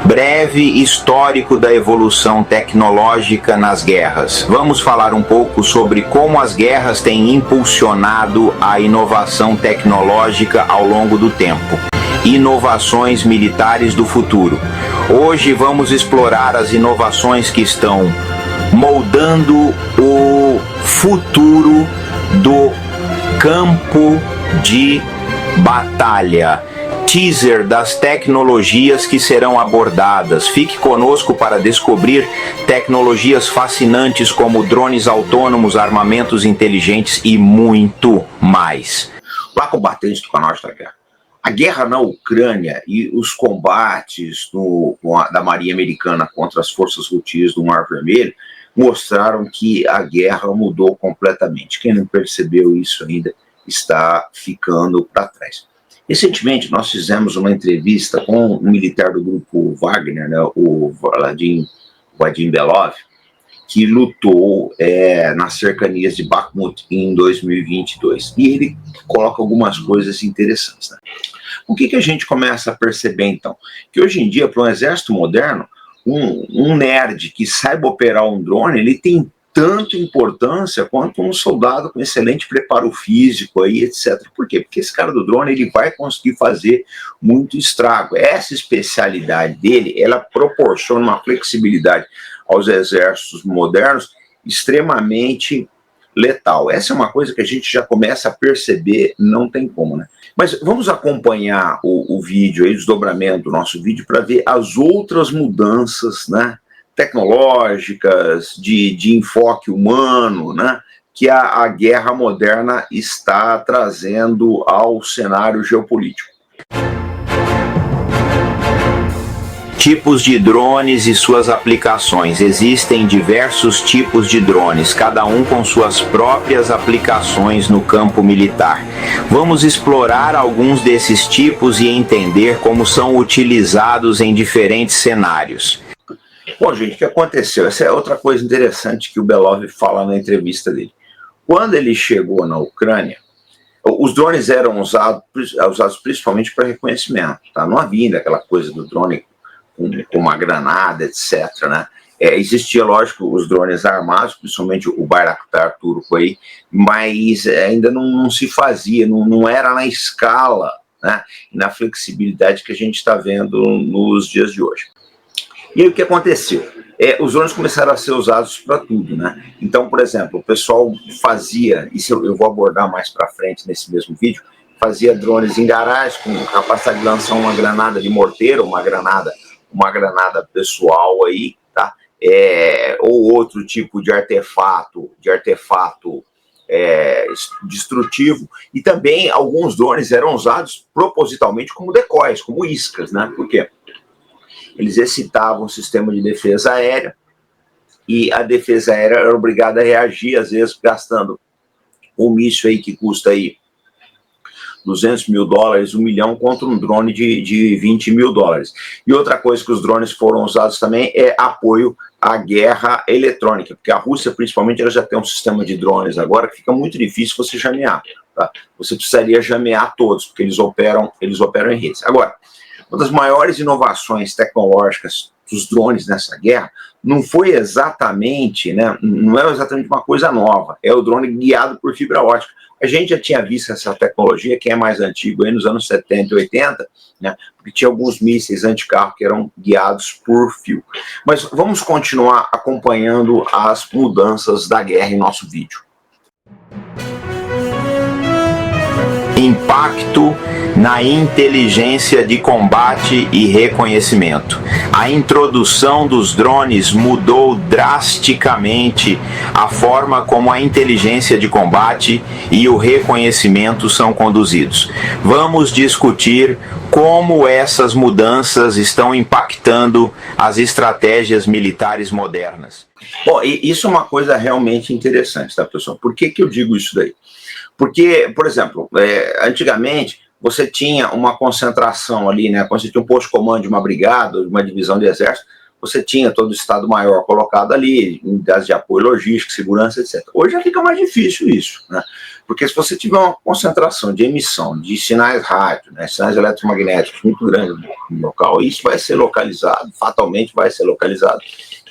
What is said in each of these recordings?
Breve histórico da evolução tecnológica nas guerras. Vamos falar um pouco sobre como as guerras têm impulsionado a inovação tecnológica ao longo do tempo. Inovações militares do futuro. Hoje vamos explorar as inovações que estão moldando o futuro do campo de batalha. Teaser das tecnologias que serão abordadas. Fique conosco para descobrir tecnologias fascinantes como drones autônomos, armamentos inteligentes e muito mais. Olá, combatentes do canal Extra Guerra. A guerra na Ucrânia e os combates da Marinha Americana contra as forças houthis do Mar Vermelho mostraram que a guerra mudou completamente. Quem não percebeu isso ainda está ficando para trás. Recentemente, nós fizemos uma entrevista com um militar do grupo Wagner, né, o Vadim Belov, que lutou nas cercanias de Bakhmut em 2022. E ele coloca algumas coisas interessantes. Né? O que a gente começa a perceber, então? Que hoje em dia, para um exército moderno, um nerd que saiba operar um drone, ele tem tanta importância quanto um soldado com excelente preparo físico, aí, etc. Por quê? Porque esse cara do drone ele vai conseguir fazer muito estrago. Essa especialidade dele, ela proporciona uma flexibilidade aos exércitos modernos extremamente letal. Essa é uma coisa que a gente já começa a perceber, não tem como, né? Mas vamos acompanhar o vídeo aí, o desdobramento do nosso vídeo, para ver as outras mudanças, né, tecnológicas, de enfoque humano, né, que a guerra moderna está trazendo ao cenário geopolítico. Tipos de drones e suas aplicações. Existem diversos tipos de drones, cada um com suas próprias aplicações no campo militar. Vamos explorar alguns desses tipos e entender como são utilizados em diferentes cenários. Bom, gente, o que aconteceu? Essa é outra coisa interessante que o Belov fala na entrevista dele. Quando ele chegou na Ucrânia, os drones eram usados principalmente para reconhecimento, tá? Não havia ainda aquela coisa do drone com uma granada, etc., né? Existia, lógico, os drones armados, principalmente o Bayraktar turco aí, mas ainda não se fazia, não era na escala, né, e na flexibilidade que a gente está vendo nos dias de hoje. E aí o que aconteceu? Os drones começaram a ser usados para tudo, né? Então, por exemplo, o pessoal fazia, isso eu vou abordar mais para frente nesse mesmo vídeo, fazia drones em garagem com capacidade de lançar uma granada de morteiro, uma granada pessoal aí, tá? Ou outro tipo de artefato destrutivo. E também alguns drones eram usados propositalmente como decoys, como iscas, né? Por quê? Eles excitavam o sistema de defesa aérea e a defesa aérea era obrigada a reagir, às vezes gastando um míssil aí que custa aí $200 mil, $1 milhão, contra um drone de $20 mil. E outra coisa que os drones foram usados também é apoio à guerra eletrônica, porque a Rússia, principalmente, ela já tem um sistema de drones agora que fica muito difícil você jamear, tá? Você precisaria jamear todos, porque eles operam em redes. Agora, uma das maiores inovações tecnológicas dos drones nessa guerra não foi exatamente, né, não é exatamente uma coisa nova, é o drone guiado por fibra ótica. A gente já tinha visto essa tecnologia, quem é mais antigo, aí nos anos 70 e 80, né, porque tinha alguns mísseis anticarro que eram guiados por fio. Mas vamos continuar acompanhando as mudanças da guerra em nosso vídeo. Impacto na inteligência de combate e reconhecimento. A introdução dos drones mudou drasticamente a forma como a inteligência de combate e o reconhecimento são conduzidos. Vamos discutir como essas mudanças estão impactando as estratégias militares modernas. Bom, e isso é uma coisa realmente interessante, tá, pessoal? Por que eu digo isso daí? Porque, por exemplo, antigamente você tinha uma concentração ali, né? Quando você tinha um posto de comando de uma brigada, de uma divisão de exército, você tinha todo o Estado-Maior colocado ali, unidades de apoio logístico, segurança, etc. Hoje já fica mais difícil isso, né? Porque se você tiver uma concentração de emissão de sinais rádio, né, sinais eletromagnéticos muito grande no local, isso vai ser localizado, fatalmente vai ser localizado,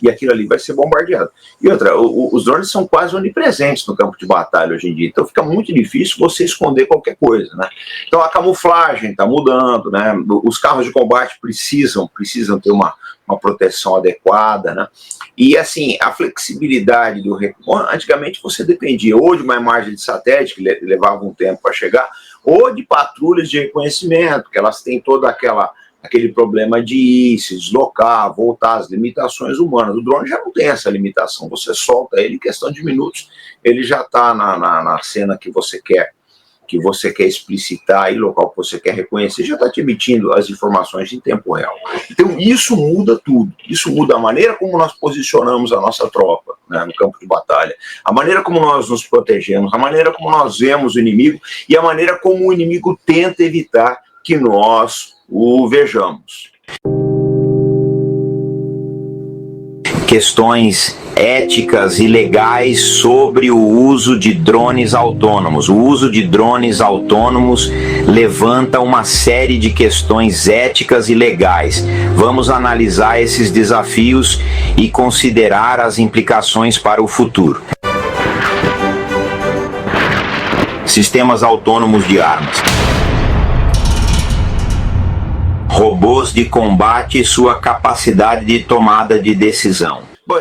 e aquilo ali vai ser bombardeado. E outra, os drones são quase onipresentes no campo de batalha hoje em dia, então fica muito difícil você esconder qualquer coisa, né? Então a camuflagem está mudando, né? Os carros de combate precisam ter uma proteção adequada, né? E assim, a flexibilidade do recurso, antigamente você dependia ou de uma imagem de satélite, que levava um tempo para chegar, ou de patrulhas de reconhecimento, que elas têm toda aquele problema de ir, se deslocar, voltar, as limitações humanas. O drone já não tem essa limitação, você solta ele em questão de minutos, ele já está na cena que você quer explicitar, aí, local que você quer reconhecer, já está te emitindo as informações em tempo real. Então isso muda tudo, isso muda a maneira como nós posicionamos a nossa tropa, né, no campo de batalha, a maneira como nós nos protegemos, a maneira como nós vemos o inimigo e a maneira como o inimigo tenta evitar que nós o vejamos. Questões éticas e legais sobre o uso de drones autônomos. O uso de drones autônomos levanta uma série de questões éticas e legais. Vamos analisar esses desafios e considerar as implicações para o futuro. Sistemas autônomos de armas. Robôs de combate e sua capacidade de tomada de decisão. Bom,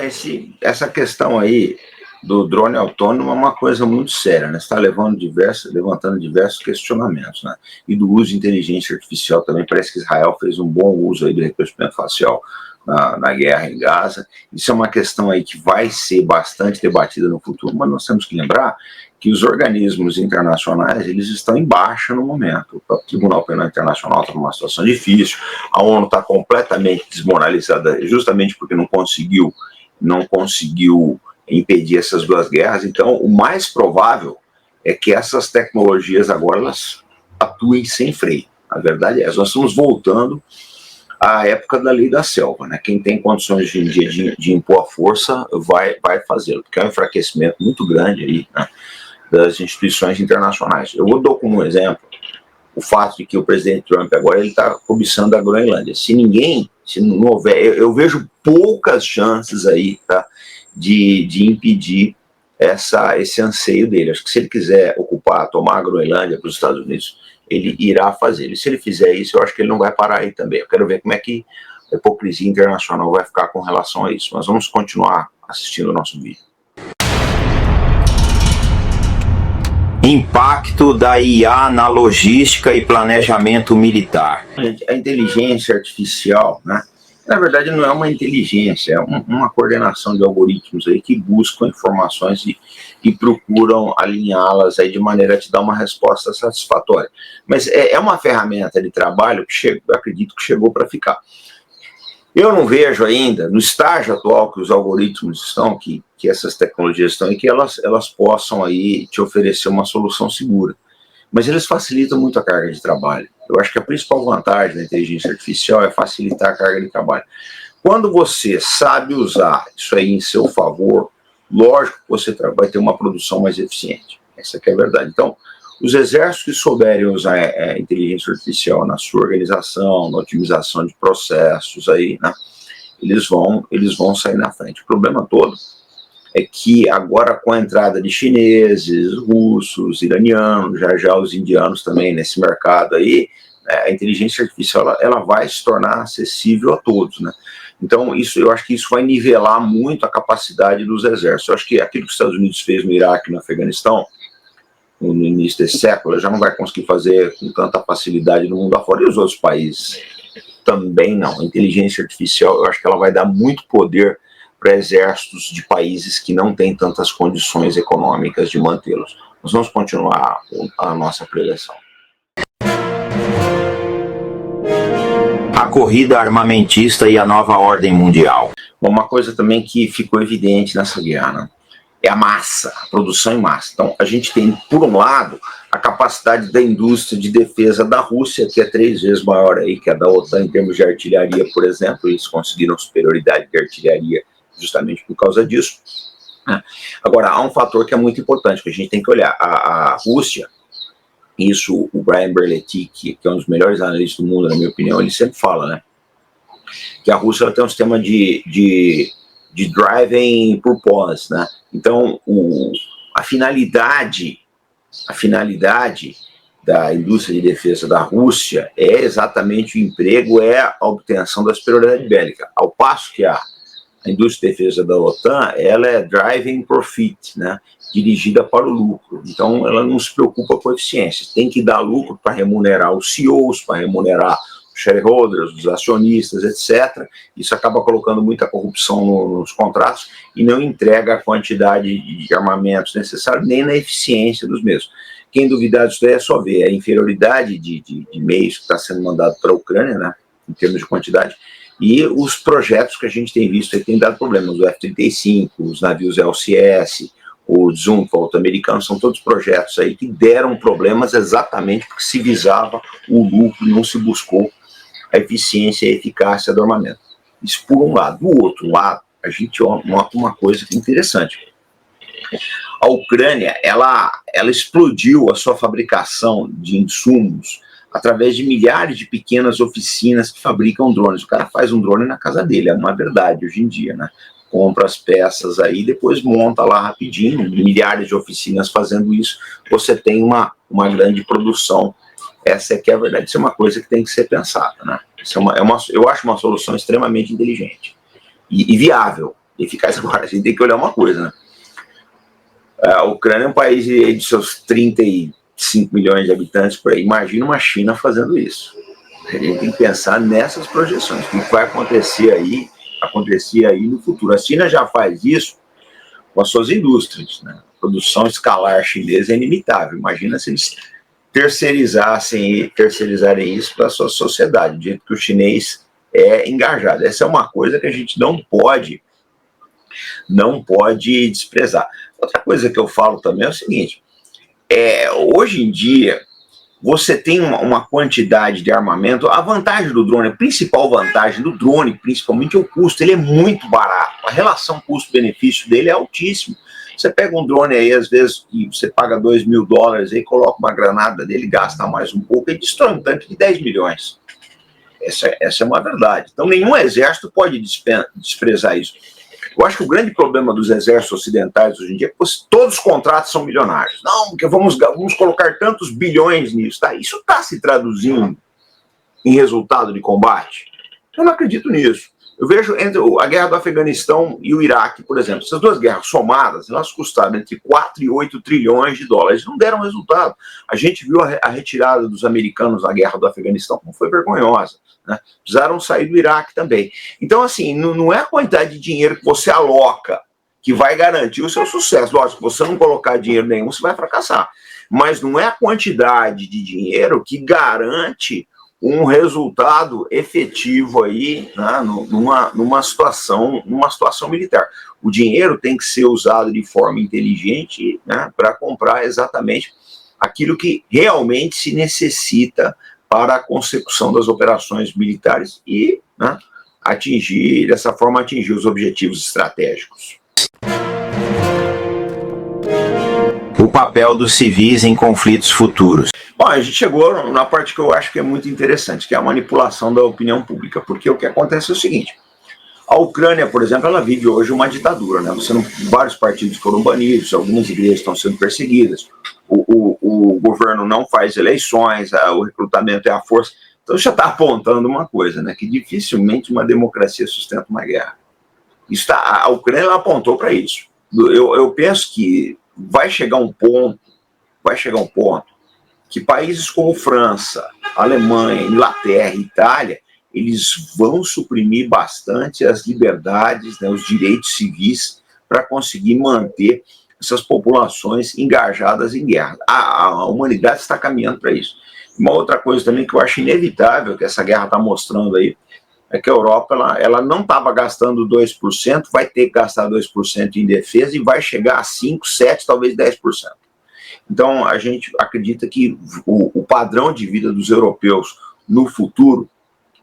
essa questão aí do drone autônomo é uma coisa muito séria, né? Está levantando diversos questionamentos, né? E do uso de inteligência artificial também. Parece que Israel fez um bom uso aí do reconhecimento facial na guerra em Gaza. Isso é uma questão aí que vai ser bastante debatida no futuro, mas nós temos que lembrar que os organismos internacionais, eles estão em baixa no momento. O Tribunal Penal Internacional está numa situação difícil, a ONU está completamente desmoralizada, justamente porque não conseguiu impedir essas duas guerras. Então, o mais provável é que essas tecnologias agora elas atuem sem freio. A verdade é essa, nós estamos voltando à época da lei da selva, né? Quem tem condições de impor a força vai fazê-lo, porque é um enfraquecimento muito grande aí, né, das instituições internacionais. Eu vou dar como exemplo o fato de que o presidente Trump agora ele está cobiçando a Groenlândia. Se não houver, eu vejo poucas chances aí, tá, de impedir esse anseio dele. Acho que se ele quiser tomar a Groenlândia para os Estados Unidos, ele irá fazer. E se ele fizer isso, eu acho que ele não vai parar aí também. Eu quero ver como é que a hipocrisia internacional vai ficar com relação a isso. Mas vamos continuar assistindo o nosso vídeo. Impacto da IA na logística e planejamento militar. A inteligência artificial, né, na verdade não é uma inteligência, é uma coordenação de algoritmos aí que buscam informações e procuram alinhá-las aí de maneira a te dar uma resposta satisfatória. Mas é uma ferramenta de trabalho que eu acredito que chegou para ficar. Eu não vejo ainda, no estágio atual que os algoritmos estão, que essas tecnologias estão, e que elas possam aí te oferecer uma solução segura. Mas eles facilitam muito a carga de trabalho. Eu acho que a principal vantagem da inteligência artificial é facilitar a carga de trabalho. Quando você sabe usar isso aí em seu favor, lógico que você vai ter uma produção mais eficiente. Essa que é a verdade. Então, os exércitos que souberem usar a inteligência artificial na sua organização, na otimização de processos aí, né, eles vão sair na frente. O problema todo é que agora com a entrada de chineses, russos, iranianos, já os indianos também nesse mercado aí, a inteligência artificial ela vai se tornar acessível a todos, né? Então eu acho que isso vai nivelar muito a capacidade dos exércitos. Eu acho que aquilo que os Estados Unidos fez no Iraque e no Afeganistão, no início desse século, já não vai conseguir fazer com tanta facilidade no mundo afora, e os outros países também não. A inteligência artificial, eu acho que ela vai dar muito poder para exércitos de países que não têm tantas condições econômicas de mantê-los. Nós vamos continuar a nossa preleção. A corrida armamentista e a nova ordem mundial. Uma coisa também que ficou evidente nessa guerra, né, é a massa, a produção em massa. Então, a gente tem, por um lado, a capacidade da indústria de defesa da Rússia, que é 3 vezes maior aí que a da OTAN em termos de artilharia, por exemplo. Eles conseguiram superioridade de artilharia justamente por causa disso. Agora, há um fator que é muito importante, que a gente tem que olhar. A Rússia, isso o Brian Berletti, que é um dos melhores analistas do mundo, na minha opinião, ele sempre fala, né? Que a Rússia tem um sistema de driving purpose, né? Então, a finalidade da indústria de defesa da Rússia é exatamente o emprego, é a obtenção da superioridade bélica, ao passo que a indústria de defesa da OTAN, ela é driving profit, né? Dirigida para o lucro. Então, ela não se preocupa com eficiência. Tem que dar lucro para remunerar os CEOs, para remunerar os shareholders, os acionistas, etc. Isso acaba colocando muita corrupção nos contratos e não entrega a quantidade de armamentos necessários, nem na eficiência dos mesmos. Quem duvidar disso daí é só ver a inferioridade de meios que está sendo mandado para a Ucrânia, né, em termos de quantidade, e os projetos que a gente tem visto aí que tem dado problemas, o F-35, os navios LCS, o Zumwalt americano, são todos projetos aí que deram problemas exatamente porque se visava o lucro, não se buscou a eficiência e a eficácia do armamento. Isso por um lado. Do outro lado, a gente nota uma coisa interessante. A Ucrânia, ela explodiu a sua fabricação de insumos através de milhares de pequenas oficinas que fabricam drones. O cara faz um drone na casa dele, é uma verdade hoje em dia, né? Compra as peças aí, depois monta lá rapidinho, milhares de oficinas fazendo isso, você tem uma grande produção. Essa é que é a verdade, isso é uma coisa que tem que ser pensada, né? Isso eu acho uma solução extremamente inteligente e viável, eficaz. Agora, a gente tem que olhar uma coisa, né? A Ucrânia é um país de seus 35 milhões de habitantes, por aí. Imagina uma China fazendo isso. A gente tem que pensar nessas projeções, o que vai acontecer aí no futuro. A China já faz isso com as suas indústrias, né? A produção escalar chinesa é inimitável. Imagina se eles terceirizarem isso para a sua sociedade, do jeito que o chinês é engajado. Essa é uma coisa que a gente não pode desprezar. Outra coisa que eu falo também é o seguinte, hoje em dia, você tem uma quantidade de armamento. A vantagem do drone, a principal vantagem do drone, principalmente, é o custo. Ele é muito barato. A relação custo-benefício dele é altíssimo. Você pega um drone aí, às vezes, e você paga $2.000, aí coloca uma granada dele, gasta mais um pouco e destrói um tanque de 10 milhões. Essa é uma verdade. Então, nenhum exército pode desprezar isso. Eu acho que o grande problema dos exércitos ocidentais hoje em dia é que todos os contratos são milionários. Não, porque vamos colocar tantos bilhões nisso. Tá? Isso está se traduzindo em resultado de combate? Eu não acredito nisso. Eu vejo entre a guerra do Afeganistão e o Iraque, por exemplo, essas duas guerras somadas, elas custaram entre 4 e 8 trilhões de dólares. Não deram resultado. A gente viu a retirada dos americanos na guerra do Afeganistão, como foi vergonhosa. Né? Precisaram sair do Iraque também. Então, assim, não é a quantidade de dinheiro que você aloca que vai garantir o seu sucesso. Lógico, se você não colocar dinheiro nenhum, você vai fracassar. Mas não é a quantidade de dinheiro que garante um resultado efetivo aí, né, numa situação militar. O dinheiro tem que ser usado de forma inteligente, né, para comprar exatamente aquilo que realmente se necessita para a consecução das operações militares e, né, dessa forma, atingir os objetivos estratégicos. O papel dos civis em conflitos futuros. Bom, a gente chegou na parte que eu acho que é muito interessante, que é a manipulação da opinião pública, porque o que acontece é o seguinte: a Ucrânia, por exemplo, ela vive hoje uma ditadura, né? Vários partidos foram banidos, algumas igrejas estão sendo perseguidas, o governo não faz eleições, o recrutamento é à força. Então já está apontando uma coisa, né? Que dificilmente uma democracia sustenta uma guerra. A Ucrânia ela apontou para isso. Eu penso que vai chegar um ponto que países como França, Alemanha, Inglaterra, Itália, eles vão suprimir bastante as liberdades, né, os direitos civis, para conseguir manter essas populações engajadas em guerra. A humanidade está caminhando para isso. Uma outra coisa também que eu acho inevitável, que essa guerra está mostrando aí, é que a Europa ela não estava gastando 2%, vai ter que gastar 2% em defesa e vai chegar a 5%, 7%, talvez 10%. Então, a gente acredita que o padrão de vida dos europeus no futuro,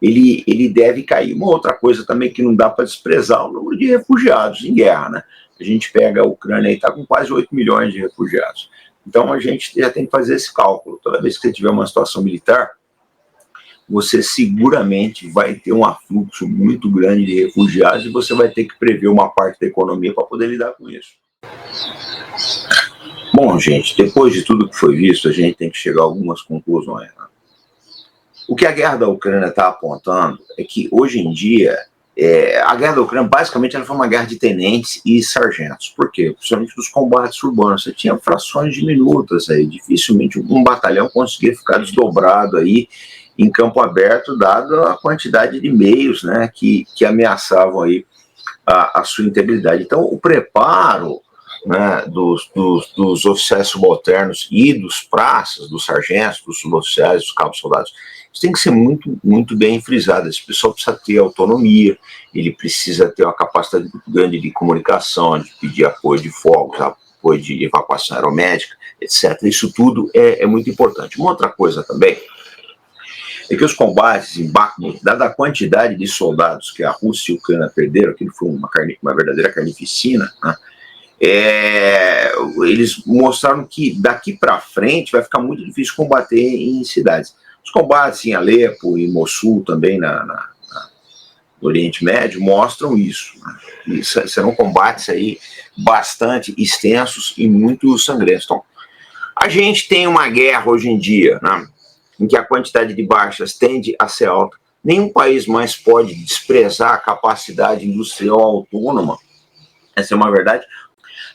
ele deve cair. Uma outra coisa também que não dá para desprezar, o número de refugiados em guerra, né? A gente pega a Ucrânia e está com quase 8 milhões de refugiados. Então, a gente já tem que fazer esse cálculo. Toda vez que você tiver uma situação militar, você seguramente vai ter um afluxo muito grande de refugiados e você vai ter que prever uma parte da economia para poder lidar com isso. Bom, gente, depois de tudo que foi visto, a gente tem que chegar a algumas conclusões, né? O que a guerra da Ucrânia está apontando é que, hoje em dia, a guerra da Ucrânia, basicamente, ela foi uma guerra de tenentes e sargentos. Por quê? Principalmente dos combates urbanos. Você tinha frações diminutas aí, dificilmente um batalhão conseguia ficar desdobrado aí em campo aberto, dado a quantidade de meios, né, que ameaçavam aí a sua integridade. Então, o preparo, né, dos oficiais subalternos e dos praças, dos sargentos, dos suboficiais, dos cabos soldados, isso tem que ser muito, muito bem frisado. Esse pessoal precisa ter autonomia, ele precisa ter uma capacidade muito grande de comunicação, de pedir apoio de fogos, apoio de evacuação aeromédica, etc. Isso tudo é muito importante. Uma outra coisa também é que os combates em Bakhmut, dada a quantidade de soldados que a Rússia e a Ucrânia perderam, aquilo foi uma verdadeira carnificina, né? Eles mostraram que daqui para frente vai ficar muito difícil combater em cidades. Os combates em Alepo e Mossul também no Oriente Médio mostram isso, né? E serão combates aí bastante extensos e muito sangrentos. Então, a gente tem uma guerra hoje em dia, né, em que a quantidade de baixas tende a ser alta. Nenhum país mais pode desprezar a capacidade industrial autônoma. Essa é uma verdade.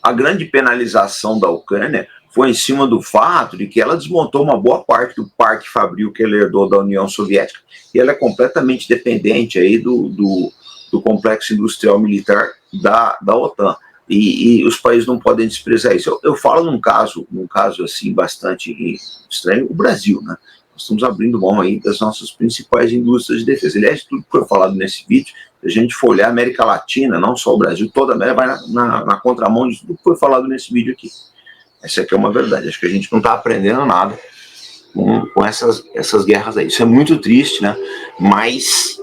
A grande penalização da Ucrânia foi em cima do fato de que ela desmontou uma boa parte do parque fabril que ela herdou da União Soviética, e ela é completamente dependente aí do complexo industrial militar da OTAN. E os países não podem desprezar isso. Eu falo num caso assim bastante estranho, o Brasil, né? Nós estamos abrindo mão aí das nossas principais indústrias de defesa. Aliás, tudo que foi falado nesse vídeo, se a gente for olhar a América Latina, não só o Brasil, toda a América vai na contramão de tudo que foi falado nesse vídeo aqui. Essa aqui é uma verdade. Acho que a gente não está aprendendo nada com essas guerras aí. Isso é muito triste, né? Mas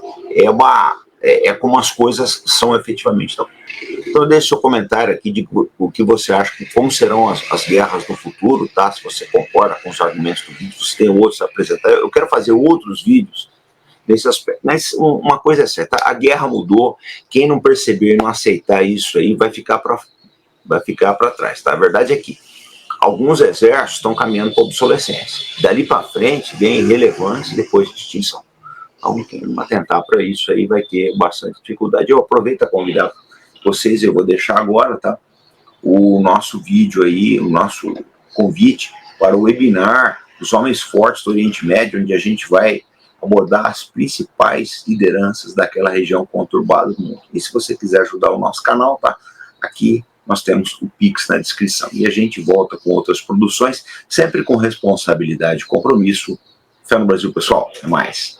é como as coisas são efetivamente. Então deixe seu comentário aqui de o que você acha, como serão as guerras no futuro, tá? Se você concorda com os argumentos do vídeo, se tem outros a apresentar. Eu quero fazer outros vídeos nesse aspecto. Mas uma coisa é certa, a guerra mudou. Quem não perceber, não aceitar isso aí, vai ficar para trás, tá? A verdade é que alguns exércitos estão caminhando para obsolescência. Dali para frente vem relevância e depois extinção. Então, quem não atentar para isso aí vai ter bastante dificuldade. Eu aproveito a convidar vocês, eu vou deixar agora, tá, o nosso vídeo aí, o nosso convite para o webinar dos Homens Fortes do Oriente Médio, onde a gente vai abordar as principais lideranças daquela região conturbada do mundo. E se você quiser ajudar o nosso canal, tá, aqui nós temos o Pix na descrição. E a gente volta com outras produções, sempre com responsabilidade e compromisso. Fé no Brasil, pessoal. Até mais.